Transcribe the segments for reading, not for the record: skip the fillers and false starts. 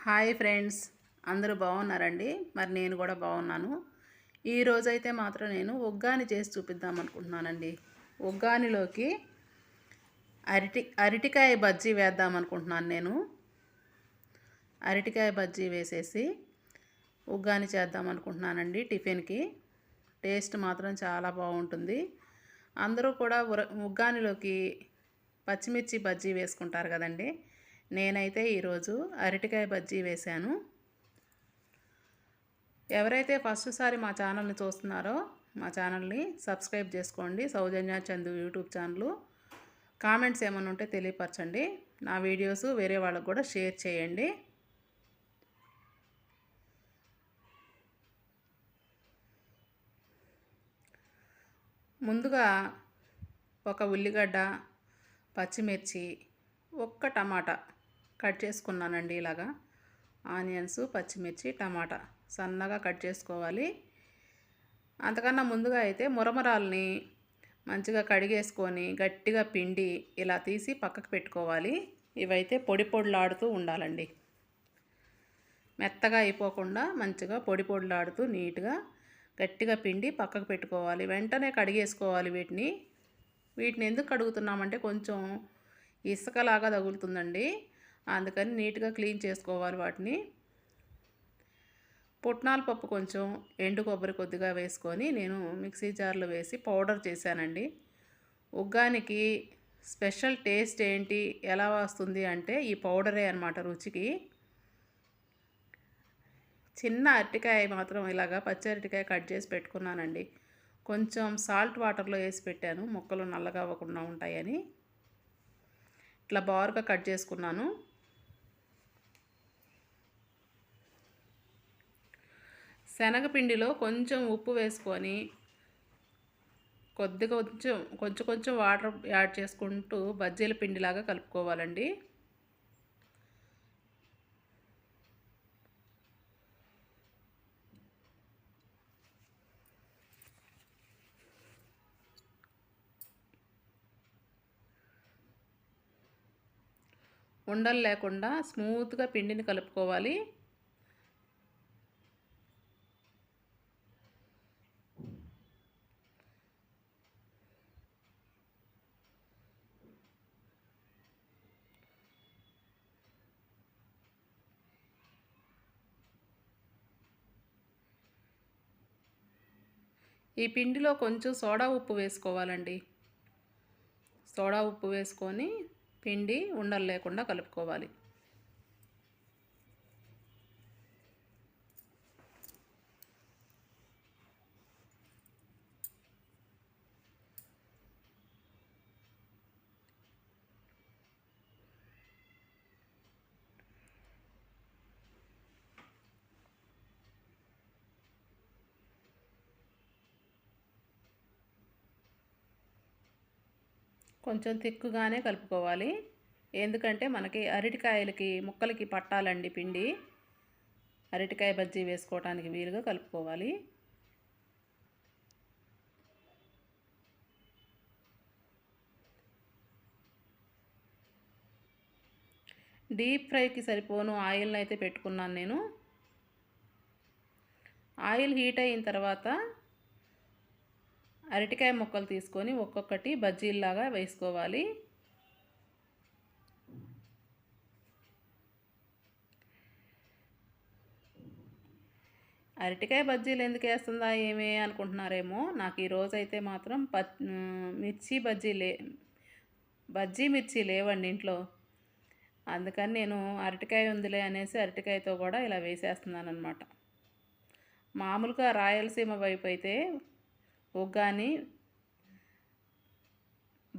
Hi friends, అందరూ బాగున్నారండి. మరి నేను కూడా బాగున్నాను. ఈరోజైతే మాత్రం నేను ఉగ్గాని చేసి చూపిద్దాం అనుకుంటున్నానండి. ఉగ్గానిలోకి అరటికాయ బజ్జీ వేద్దాం అనుకుంటున్నాను నేను. అరటికాయ బజ్జీ వేసేసి ఉగ్గాని చేద్దాం అనుకుంటున్నానండి. టిఫిన్కి టేస్ట్ మాత్రం చాలా బాగుంటుంది. అందరూ కూడా ఉగ్గానిలోకి పచ్చిమిర్చి బజ్జీ వేసుకుంటారు కదండి. నేనైతే ఈరోజు అరటికాయ బజ్జీ వేశాను. ఎవరైతే ఫస్ట్ సారి మా ఛానల్ని చూస్తున్నారో మా ఛానల్ని సబ్స్క్రైబ్ చేసుకోండి. సౌజన్య చందు యూట్యూబ్ ఛానల్. కామెంట్స్ ఏమైనా ఉంటే తెలియపరచండి. నా వీడియోస్ వేరే వాళ్ళకు కూడా షేర్ చేయండి. ముందుగా ఒక ఉల్లిగడ్డ, పచ్చిమిర్చి, ఒక్క టమాటా కట్ చేసుకున్నానండి. ఇలాగా ఆనియన్స్, పచ్చిమిర్చి, టమాటా సన్నగా కట్ చేసుకోవాలి. అంతకన్నా ముందుగా అయితే మురమరాల్ని మంచిగా కడిగేసుకొని గట్టిగా పిండి ఇలా తీసి పక్కకు పెట్టుకోవాలి. ఇవైతే పొడి పొడిలాడుతూ ఉండాలండి. మెత్తగా అయిపోకుండా మంచిగా పొడి పొడిలాడుతూ నీట్గా గట్టిగా పిండి పక్కకు పెట్టుకోవాలి. వెంటనే కడిగేసుకోవాలి. వీటిని ఎందుకు కడుగుతున్నామంటే కొంచెం ఇసుకలాగా తగులుతుందండి. అందుకని నీట్గా క్లీన్ చేసుకోవాలి వాటిని. పుట్నాల పప్పు కొంచెం, ఎండు కొబ్బరి కొద్దిగా వేసుకొని నేను మిక్సీ జార్లో వేసి పౌడర్ చేశానండి. ఉగ్గానికి స్పెషల్ టేస్ట్ ఏంటి, ఎలా వస్తుంది అంటే ఈ పౌడరే అన్నమాట రుచికి. చిన్న అరటికాయ మాత్రం ఇలాగా పచ్చి అరటికాయ కట్ చేసి పెట్టుకున్నానండి. కొంచెం సాల్ట్ వాటర్లో వేసి పెట్టాను, ముక్కలు నల్లగా అవ్వకుండా ఉంటాయని. ఇట్లా బారుగా కట్ చేసుకున్నాను. శనగపిండిలో కొంచెం ఉప్పు వేసుకొని కొంచెం వాటర్ యాడ్ చేసుకుంటూ బజ్జీల పిండిలాగా కలుపుకోవాలండి. ఉండలు లేకుండా స్మూత్గా పిండిని కలుపుకోవాలి. ఈ పిండిలో కొంచెం సోడా ఉప్పు వేసుకోవాలండి. సోడా ఉప్పు వేసుకొని పిండి ఉండలు లేకుండా కలుపుకోవాలి. కొంచెం తిక్కుగానే కలుపుకోవాలి. ఎందుకంటే మనకి అరటికాయలకి ముక్కలకి పట్టాలండి పిండి. అరటికాయ బజ్జీ వేసుకోవడానికి వీలుగా కలుపుకోవాలి. డీప్ ఫ్రైకి సరిపోను ఆయిల్ని అయితే పెట్టుకున్నాను నేను. ఆయిల్ హీట్ అయిన తర్వాత అరటికాయ ముక్కలు తీసుకొని ఒక్కొక్కటి బజ్జీల్లాగా వేసుకోవాలి. అరటికాయ బజ్జీలు ఎందుకు వేస్తుందా ఏమే అనుకుంటున్నారేమో. నాకు ఈరోజు అయితే మాత్రం బజ్జీ మిర్చి లేవండి ఇంట్లో. అందుకని నేను అరటికాయ ఉందిలే అనేసి అరటికాయతో కూడా ఇలా వేసేస్తున్నాను అనమాట. మామూలుగా రాయలసీమ వైపు అయితే ఉగ్గాని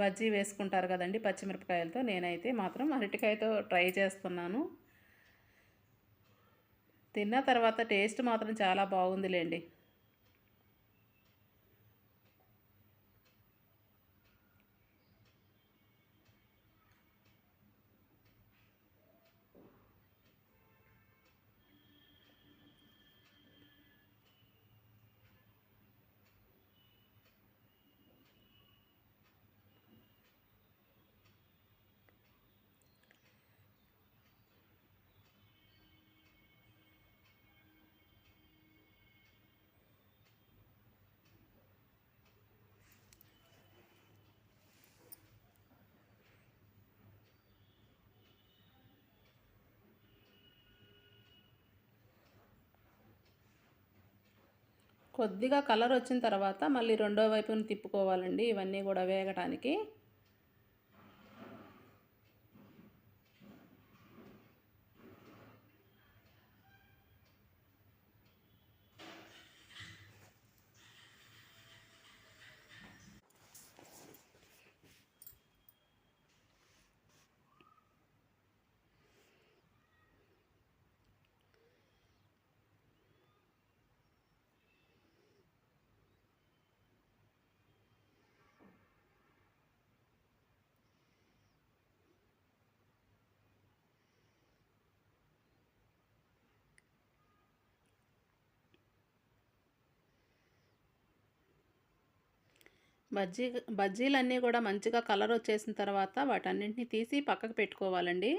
బజ్జీ వేసుకుంటారు కదండి పచ్చిమిరపకాయలతో. నేనైతే మాత్రం అరటికాయతో ట్రై చేస్తున్నాను. తిన్న తర్వాత టేస్ట్ మాత్రం చాలా బాగుందిలేండి. కొద్దిగా కలర్ వచ్చిన తర్వాత మళ్ళీ రెండో వైపుని తిప్పుకోవాలండి ఇవన్నీ కూడా వేగటానికి. బజ్జీలన్నీ కూడా మంచిగా కలర్ వచ్చేసిన తర్వాత వాటన్నింటిని తీసి పక్కకు పెట్టుకోవాలండి.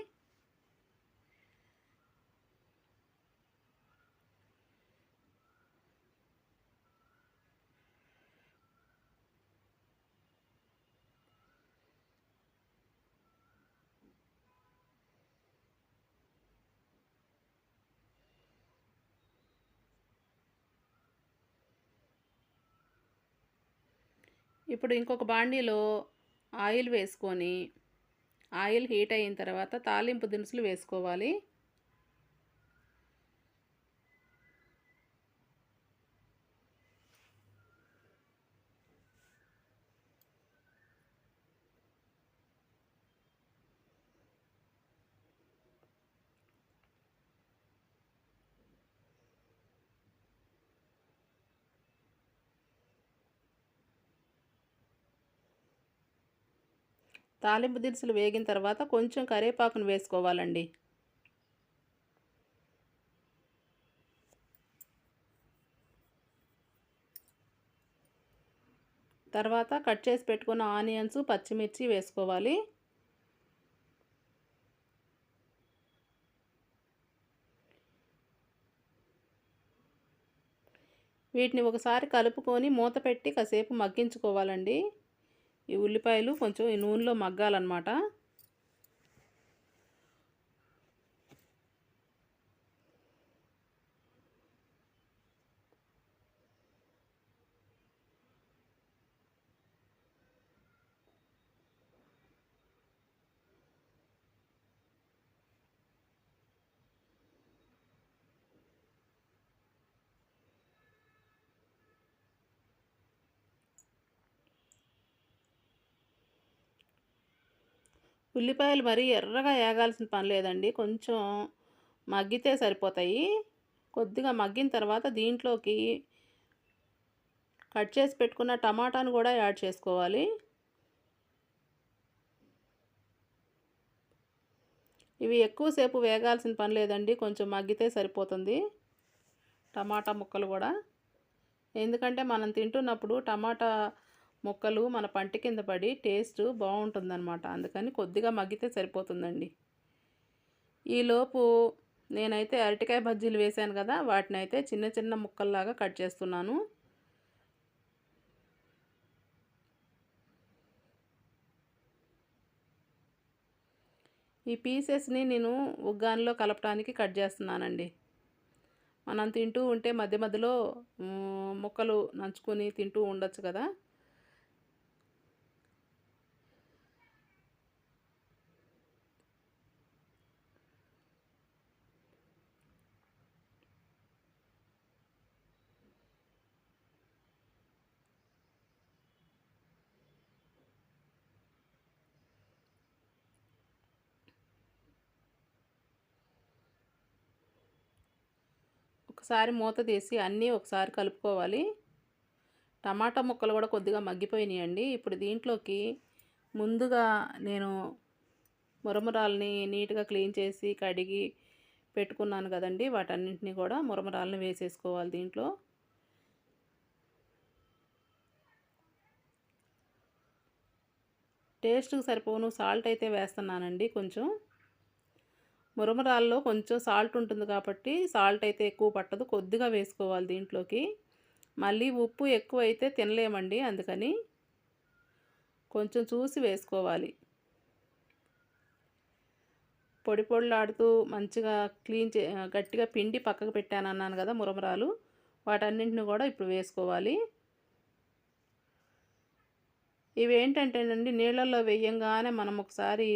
ఇప్పుడు ఇంకొక బాండీలో ఆయిల్ వేసుకొని, ఆయిల్ హీట్ అయిన తర్వాత తాలింపు దినుసులు వేసుకోవాలి. తాలింపు దినుసులు వేగిన తర్వాత కొంచెం కరివేపాకును వేసుకోవాలండి. తర్వాత కట్ చేసి పెట్టుకున్న ఆనియన్స్, పచ్చిమిర్చి వేసుకోవాలి. వీటిని ఒకసారి కలుపుకొని మూత పెట్టి కాసేపు మగ్గించుకోవాలండి. ఈ ఉల్లిపాయలు కొంచెం ఈ నూనెలో మగ్గాలన్నమాట. ఉల్లిపాయలు మరీ ఎర్రగా ఏగాల్సిన పని లేదండి. కొంచెం మగ్గితే సరిపోతాయి. కొద్దిగా మగ్గిన తర్వాత దీంట్లోకి కట్ చేసి పెట్టుకున్న టమాటాను కూడా యాడ్ చేసుకోవాలి. ఇవి ఎక్కువసేపు వేగాల్సిన పని లేదండి. కొంచెం మగ్గితే సరిపోతుంది టమాటా ముక్కలు కూడా. ఎందుకంటే మనం తింటున్నప్పుడు టమాటా ముక్కలు మన పంటి కింద పడి టేస్ట్ బాగుంటుందన్నమాట. అందుకని కొద్దిగా మగ్గితే సరిపోతుందండి. ఈలోపు నేనైతే అరటికాయ బజ్జీలు వేశాను కదా, వాటినైతే చిన్న చిన్న ముక్కల్లాగా కట్ చేస్తున్నాను. ఈ పీసెస్ని నేను ఉగ్గానిలో కలపడానికి కట్ చేస్తున్నానండి. మనం తింటూ ఉంటే మధ్య మధ్యలో ముక్కలు నంచుకొని తింటూ ఉండొచ్చు కదా. ఒకసారి మూత తీసి అన్నీ ఒకసారి కలుపుకోవాలి. టమాటా ముక్కలు కూడా కొద్దిగా మగ్గిపోయినాయండి. ఇప్పుడు దీంట్లోకి ముందుగా నేను మురమురాలని నీట్గా క్లీన్ చేసి కడిగి పెట్టుకున్నాను కదండి, వాటన్నింటినీ కూడా మురమురాలని వేసేసుకోవాలి దీంట్లో. టేస్ట్కి సరిపోను సాల్ట్ అయితే వేస్తున్నానండి కొంచెం. మురమురాల్లో కొంచెం సాల్ట్ ఉంటుంది కాబట్టి సాల్ట్ అయితే ఎక్కువ పట్టదు, కొద్దిగా వేసుకోవాలి దీంట్లోకి. మళ్ళీ ఉప్పు ఎక్కువ అయితే తినలేమండి, అందుకని కొంచెం చూసి వేసుకోవాలి. పొడి పొడిలాడుతూ మంచిగా గట్టిగా పిండి పక్కకు పెట్టాను అన్నాను కదా మురమురాలు. వాటన్నింటిని కూడా ఇప్పుడు వేసుకోవాలి. ఇవేంటంటేనండి నీళ్ళల్లో వేయంగానే మనం ఒకసారి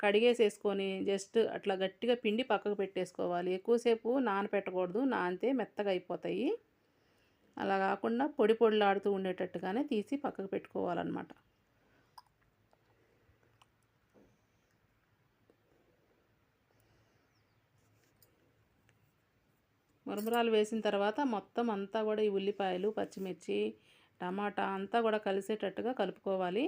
కడిగేసేసుకొని జస్ట్ అట్లా గట్టిగా పిండి పక్కకు పెట్టేసుకోవాలి. ఎక్కువసేపు నానపెట్టకూడదు, నానితే మెత్తగా అయిపోతాయి. అలా కాకుండా పొడి పొడిలాడుతూ ఉండేటట్టుగానే తీసి పక్కకు పెట్టుకోవాలన్నమాట. మురమురాలు వేసిన తర్వాత మొత్తం అంతా కూడా ఈ ఉల్లిపాయలు, పచ్చిమిర్చి, టమాటా అంతా కూడా కలిసేటట్టుగా కలుపుకోవాలి.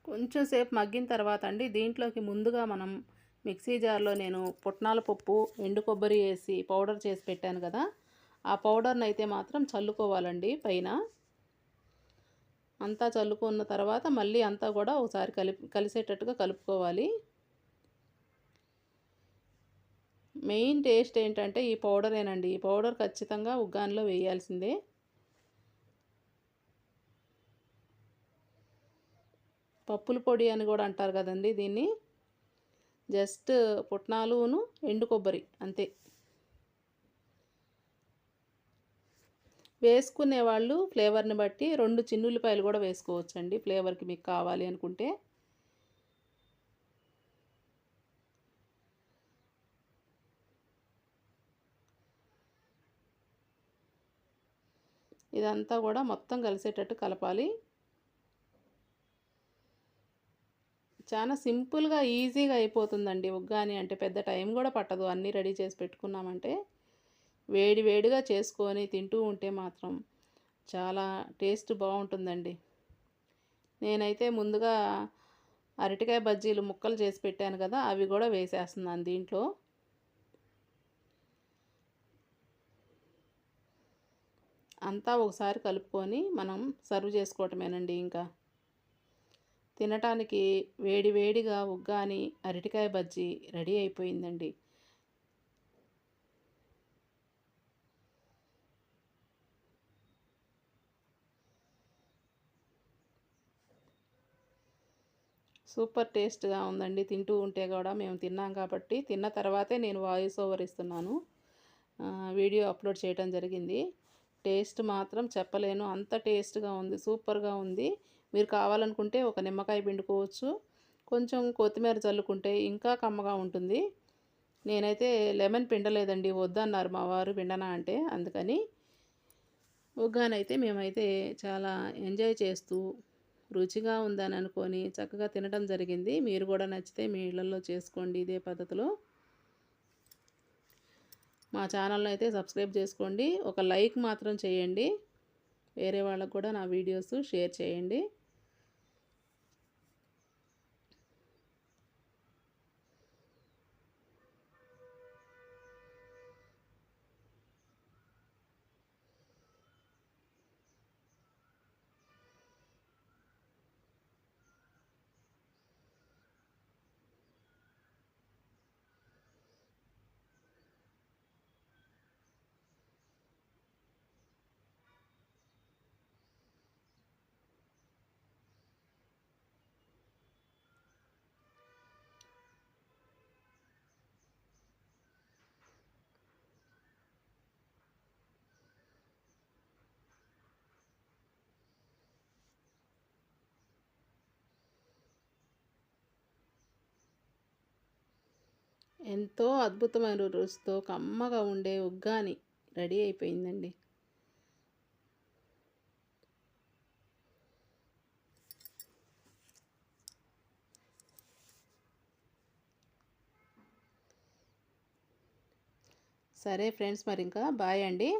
కొంచెం సేపు మగ్గిన తర్వాత అండి దీంట్లోకి ముందుగా మనం మిక్సీ జార్లో నేను పుట్నాల పప్పు, ఎండు కొబ్బరి వేసి పౌడర్ చేసి పెట్టాను కదా, ఆ పౌడర్ని అయితే మాత్రం చల్లుకోవాలండి పైన. అంతా చల్లుకున్న తర్వాత మళ్ళీ అంతా కూడా ఒకసారి కలిసేటట్టుగా కలుపుకోవాలి. మెయిన్ టేస్ట్ ఏంటంటే ఈ పౌడరేనండి. ఈ పౌడర్ ఖచ్చితంగా ఉగ్గానిలో వేయాల్సిందే. పప్పుల పొడి అని కూడా అంటారు కదండి దీన్ని. జస్ట్ పుట్నాలును ఎండు కొబ్బరి అంతే. వేసుకునే వాళ్ళు ఫ్లేవర్ని బట్టి 2 చిన్నుల్లిపాయలు కూడా వేసుకోవచ్చండి, ఫ్లేవర్కి మీకు కావాలి అనుకుంటే. ఇదంతా కూడా మొత్తం కలిసేటట్టు కలపాలి. చాలా సింపుల్గా ఈజీగా అయిపోతుందండి ఉగ్గాని అంటే. పెద్ద టైం కూడా పట్టదు, అన్నీ రెడీ చేసి పెట్టుకున్నామంటే. వేడి వేడిగా చేసుకొని తింటూ ఉంటే మాత్రం చాలా టేస్ట్ బాగుంటుందండి. నేనైతే ముందుగా అరటికాయ బజ్జీలు ముక్కలు చేసి పెట్టాను కదా, అవి కూడా వేసేస్తున్నాను దీంట్లో. అంతా ఒకసారి కలుపుకొని మనం సర్వ్ చేసుకోవటమేనండి ఇంకా. తినటానికి వేడి వేడిగా ఉగ్గాని, అరటికాయ బజ్జీ రెడీ అయిపోయిందండి. సూపర్ టేస్ట్గా ఉందండి. తింటూ ఉంటే కూడా మేము తిన్నాం కాబట్టి, తిన్న తర్వాతే నేను వాయిస్ ఓవర్ ఇస్తున్నాను, వీడియో అప్లోడ్ చేయడం జరిగింది. టేస్ట్ మాత్రం చెప్పలేను, అంత టేస్ట్గా ఉంది, సూపర్గా ఉంది. మీరు కావాలనుకుంటే ఒక నిమ్మకాయ పిండుకోవచ్చు, కొంచెం కొత్తిమీర చల్లుకుంటే ఇంకా కమ్మగా ఉంటుంది. నేనైతే లెమన్ పిండలేదండి, వద్దన్నారు మా వారు పిండనా అంటే. అందుకని ఉగ్గానైతే మేమైతే చాలా ఎంజాయ్ చేస్తూ రుచిగా ఉందని అనుకొని చక్కగా తినడం జరిగింది. మీరు కూడా నచ్చితే మీ ఇళ్ళల్లో చేసుకోండి ఇదే పద్ధతిలో. మా ఛానల్ని అయితే సబ్స్క్రైబ్ చేసుకోండి, ఒక లైక్ మాత్రం చేయండి. వేరే వాళ్ళకు కూడా నా వీడియోస్ షేర్ చేయండి. ఎంతో అద్భుతమైన రుచితో కమ్మగా ఉండే ఉగ్గాని రెడీ అయిపోయిందండి. సరే ఫ్రెండ్స్, మరి ఇంకా బాయ్ అండి.